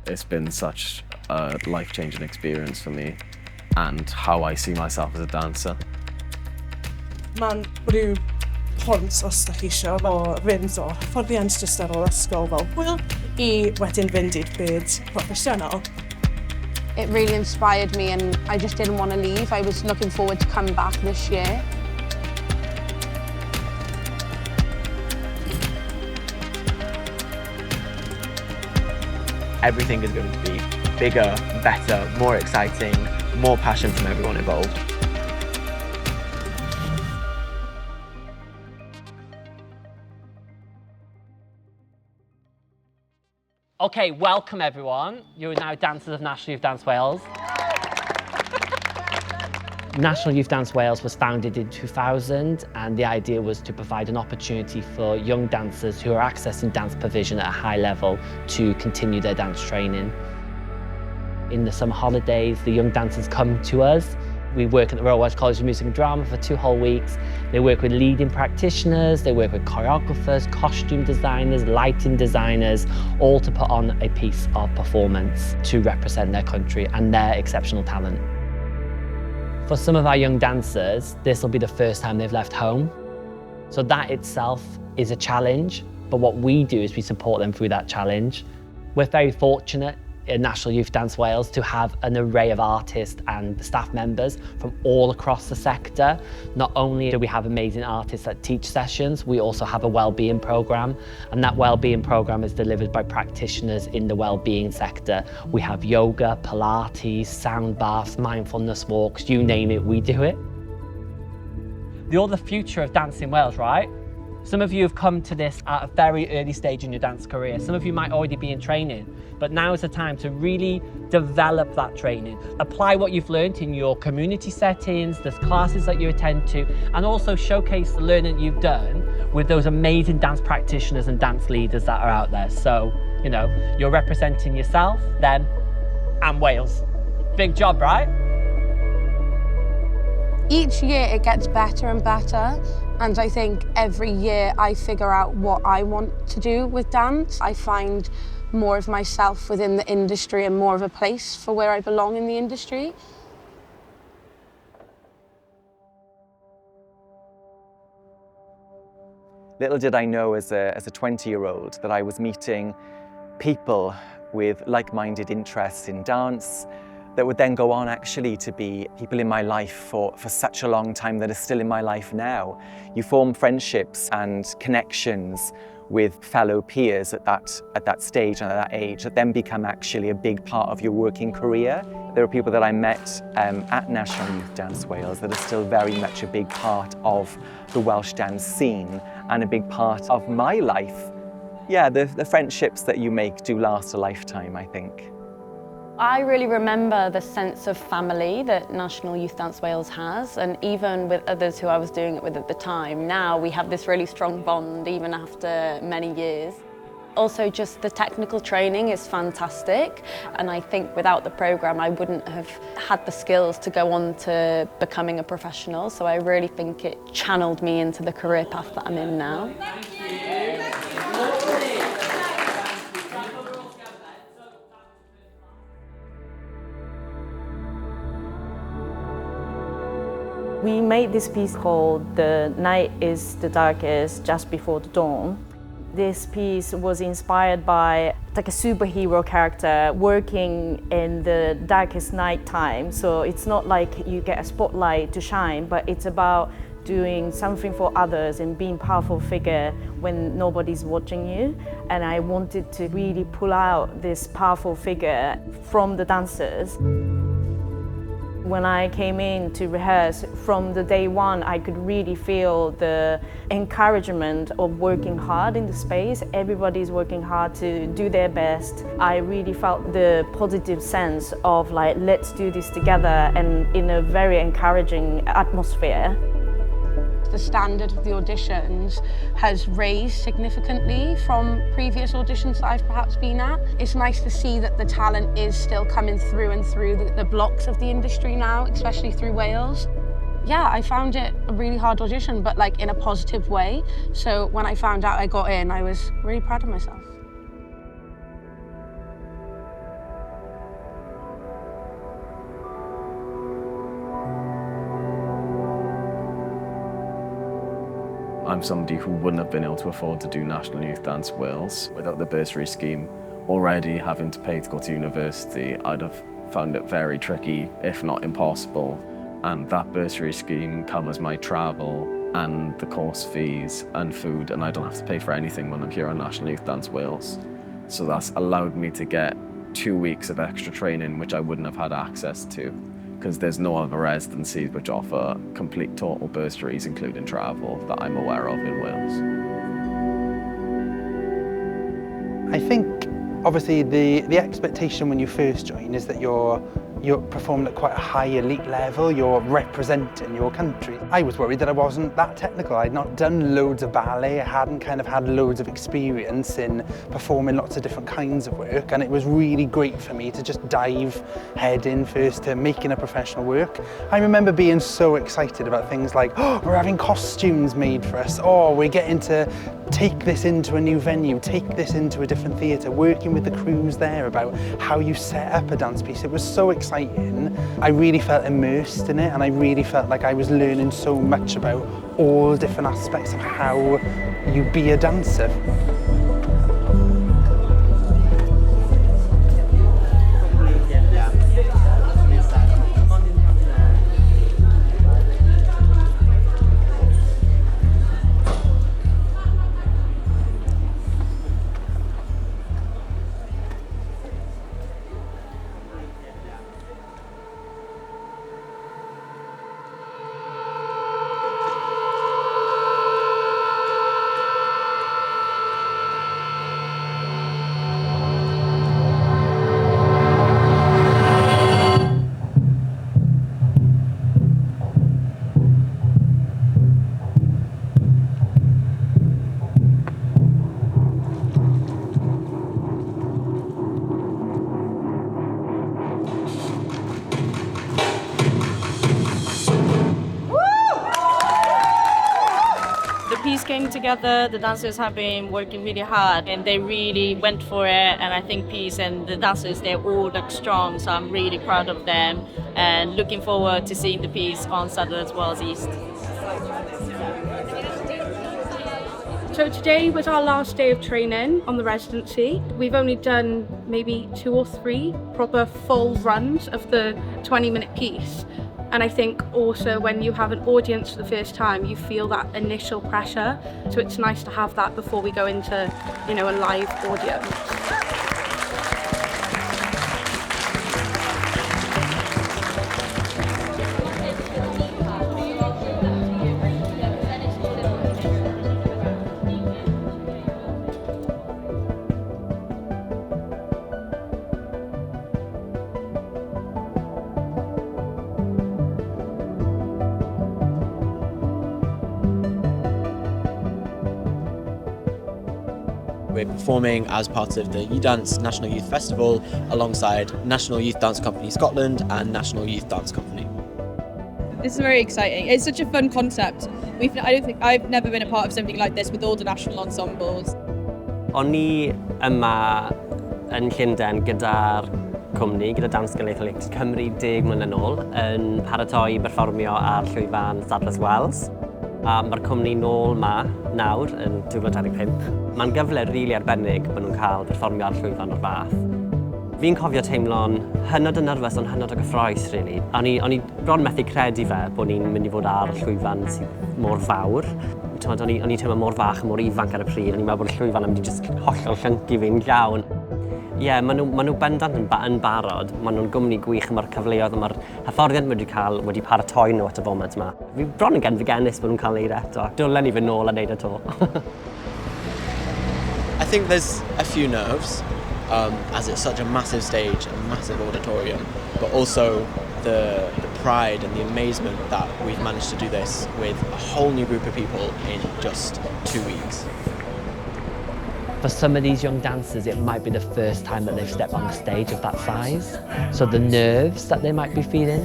It's been such a life-changing experience for me and how I see myself as a dancer. Mae'n rhyw pont os da chi isio o fynd o hyfforddiant jyst ar ôl ysgol fel hwyl I wedyn fynd i'r byd proffesiynol. It really inspired me and I just didn't want to leave. I was looking forward to coming back this year. Everything is going to be bigger, better, more exciting, more passion from everyone involved. Okay, welcome everyone. You're now dancers of National Youth Dance Wales. National Youth Dance Wales was founded in 2000 and the idea was to provide an opportunity for young dancers who are accessing dance provision at a high level to continue their dance training. In the summer holidays, the young dancers come to us. We work at the Royal Welsh College of Music and Drama for 2 whole weeks. They work with leading practitioners, they work with choreographers, costume designers, lighting designers, all to put on a piece of performance to represent their country and their exceptional talent. For some of our young dancers, this will be the first time they've left home. So that itself is a challenge, but what we do is we support them through that challenge. We're very fortunate in National Youth Dance Wales to have an array of artists and staff members from all across the sector. Not only do we have amazing artists that teach sessions, we also have a wellbeing programme, and that wellbeing programme is delivered by practitioners in the wellbeing sector. We have yoga, Pilates, sound baths, mindfulness walks, you name it, we do it. You're the future of dance in Wales, right? Some of you have come to this at a very early stage in your dance career. Some of you might already be in training, but now is the time to really develop that training. Apply what you've learned in your community settings, the classes that you attend to, and also showcase the learning you've done with those amazing dance practitioners and dance leaders that are out there. So, you know, you're representing yourself, them, and Wales. Big job, right? Each year it gets better and better, and I think every year I figure out what I want to do with dance. I find more of myself within the industry and more of a place for where I belong in the industry. Little did I know as a 20-year-old that I was meeting people with like-minded interests in dance that would then go on actually to be people in my life for such a long time that are still in my life now. You form friendships and connections with fellow peers at that stage and at that age that then become actually a big part of your working career. There are people that I met at National Youth Dance Wales that are still very much a big part of the Welsh dance scene and a big part of my life. Yeah, the friendships that you make do last a lifetime, I think. I really remember the sense of family that National Youth Dance Wales has, and even with others who I was doing it with at the time, now we have this really strong bond even after many years. Also, just the technical training is fantastic, and I think without the programme I wouldn't have had the skills to go on to becoming a professional, so I really think it channeled me into the career path that I'm in now. We made this piece called "The Night is the Darkest Just Before the Dawn." This piece was inspired by like a superhero character working in the darkest night time. So it's not like you get a spotlight to shine, but it's about doing something for others and being a powerful figure when nobody's watching you. And I wanted to really pull out this powerful figure from the dancers. When I came in to rehearse, from the day one, I could really feel the encouragement of working hard in the space. Everybody's working hard to do their best. I really felt the positive sense of like, let's do this together, and in a very encouraging atmosphere. The standard of the auditions has raised significantly from previous auditions that I've perhaps been at. It's nice to see that the talent is still coming through and through the blocks of the industry now, especially through Wales. Yeah, I found it a really hard audition, but like in a positive way. So when I found out I got in, I was really proud of myself. I'm somebody who wouldn't have been able to afford to do National Youth Dance Wales without the bursary scheme. Already having to pay to go to university, I'd have found it very tricky, if not impossible. And that bursary scheme covers my travel and the course fees and food, and I don't have to pay for anything when I'm here on National Youth Dance Wales. So that's allowed me to get 2 weeks of extra training, which I wouldn't have had access to, because there's no other residencies which offer complete total bursaries, including travel, that I'm aware of in Wales. I think, obviously, the expectation when you first join is that you're performing at quite a high elite level, you're representing your country. I was worried that I wasn't that technical. I'd not done loads of ballet, I hadn't kind of had loads of experience in performing lots of different kinds of work, and it was really great for me to just dive head in first to making a professional work. I remember being so excited about things like, oh, we're having costumes made for us, oh, we're getting to take this into a new venue, take this into a different theatre, working with the crews there about how you set up a dance piece. It was so exciting. I really felt immersed in it, and I really felt like I was learning so much about all different aspects of how you be a dancer. Came together, the dancers have been working really hard and they really went for it, and I think Peace and the dancers, they all look strong, so I'm really proud of them and looking forward to seeing the piece on Saturday as Wales East. So today was our last day of training on the residency. We've only done maybe 2 or 3 proper full runs of the 20-minute piece. And I think also when you have an audience for the first time, you feel that initial pressure. So it's nice to have that before we go into, a live audience. We're performing as part of the Dance National Youth Festival alongside National Youth Dance Company Scotland and National Youth Dance Company. This is very exciting. It's such a fun concept. I've never been a part of something like this with all the national ensembles. O'n i yma yn Llundain gyda'r cwmni, gyda Sgiliau Cymru 10 mlynedd nôl, yn paratoi i berfformio ar llwyfan Sadler's Wells. Mae'r cwmni nôl yma nawr yn 2025. Mae'n gyfle rili arbennig bod nhw'n cael perfformio ar llwyfan o'r fath. Fi'n cofio teimlo'n hynod yn nyrfys ond hynod o gyffroes, rili. O'n i bron methu credu fe bod ni'n mynd i fod ar llwyfan sydd mor fawr. O'n i teimlo mor fach, mor ifanc ar y pryd, o'n i'n meddwl bod y llwyfan yn mynd i just hollol llyncu fi'n llawn. Ie, maen nhw bendant yn barod, maen nhw'n gwmni gwych, mae'r cyfleoedd, mae'r hyfforddiant wedi paratoi nhw at y foment yma. Fi bron yn genfigennus bod nhw'n cael neud eto. Dylen ni fy nôl a neud eto. I think there's a few nerves, as it's such a massive stage, a massive auditorium, but also the pride and the amazement that we've managed to do this with a whole new group of people in just 2 weeks. For some of these young dancers, it might be the first time that they've stepped on a stage of that size. So the nerves that they might be feeling,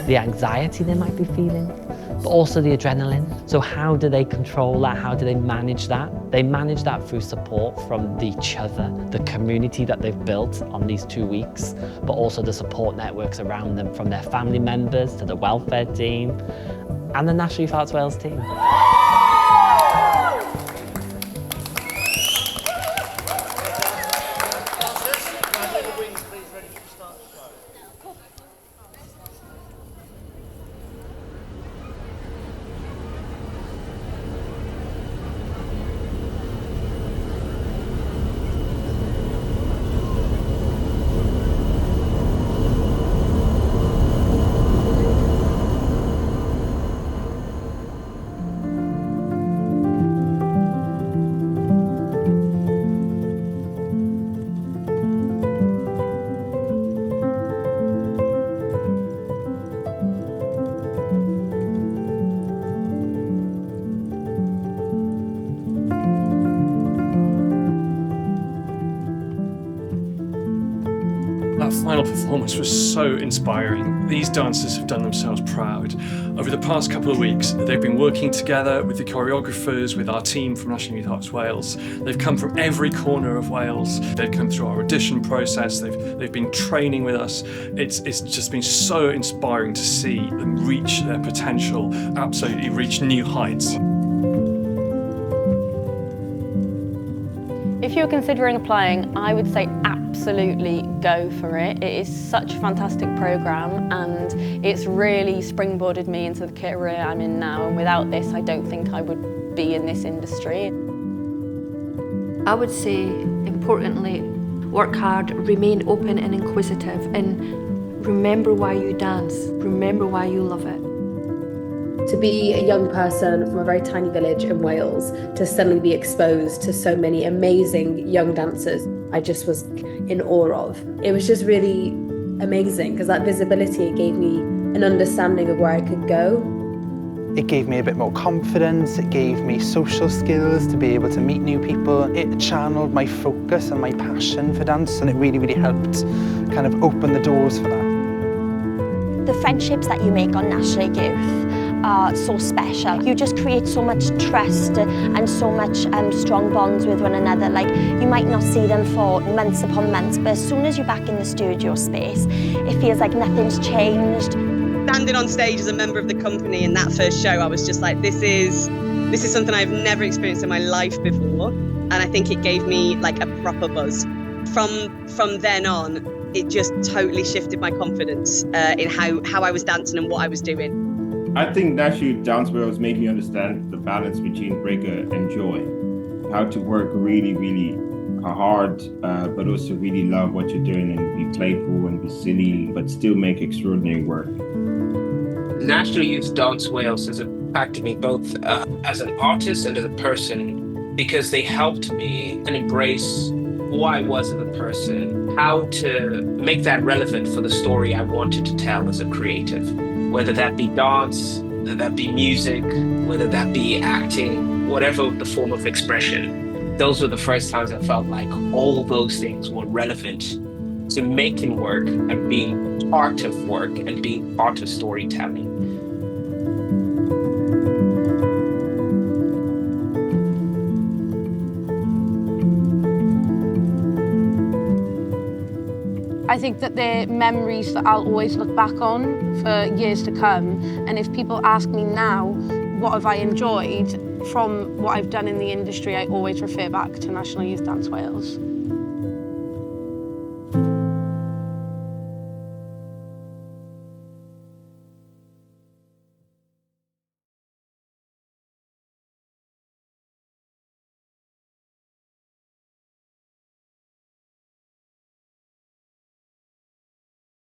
the anxiety they might be feeling, but also the adrenaline. So how do they control that? How do they manage that? They manage that through support from each other, the community that they've built on these 2 weeks, but also the support networks around them, from their family members to the welfare team and the National Youth Arts Wales team. That final performance was so inspiring. These dancers have done themselves proud. Over the past couple of weeks, they've been working together with the choreographers, with our team from National Youth Arts Wales. They've come from every corner of Wales. They've come through our audition process. They've been training with us. It's just been so inspiring to see them reach their potential, absolutely reach new heights. If you're considering applying, I would say absolutely go for it. It is such a fantastic programme and it's really springboarded me into the career I'm in now, and without this I don't think I would be in this industry. I would say, importantly, work hard, remain open and inquisitive, and remember why you dance, remember why you love it. To be a young person from a very tiny village in Wales, to suddenly be exposed to so many amazing young dancers, I just was in awe of. It was just really amazing because that visibility gave me an understanding of where I could go. It gave me a bit more confidence, it gave me social skills to be able to meet new people. It channeled my focus and my passion for dance, and it really, really helped kind of open the doors for that. The friendships that you make on National Youth are so special. You just create so much trust and so much strong bonds with one another. Like, you might not see them for months upon months, but as soon as you're back in the studio space, it feels like nothing's changed. Standing on stage as a member of the company in that first show, I was just like, this is something I've never experienced in my life before, and I think it gave me like a proper buzz. From then on, it just totally shifted my confidence in how I was dancing and what I was doing. I think National Youth Dance Wales made me understand the balance between rigor and joy. How to work really, really hard, but also really love what you're doing and be playful and be silly, but still make extraordinary work. National Youth Dance Wales has impacted me both as an artist and as a person, because they helped me and embrace who I was as a person, how to make that relevant for the story I wanted to tell as a creative. Whether that be dance, whether that be music, whether that be acting, whatever the form of expression. Those were the first times I felt like all those things were relevant to making work and being part of work and being part of storytelling. I think that they're memories that I'll always look back on for years to come. And if people ask me now, what have I enjoyed from what I've done in the industry, I always refer back to National Youth Dance Wales.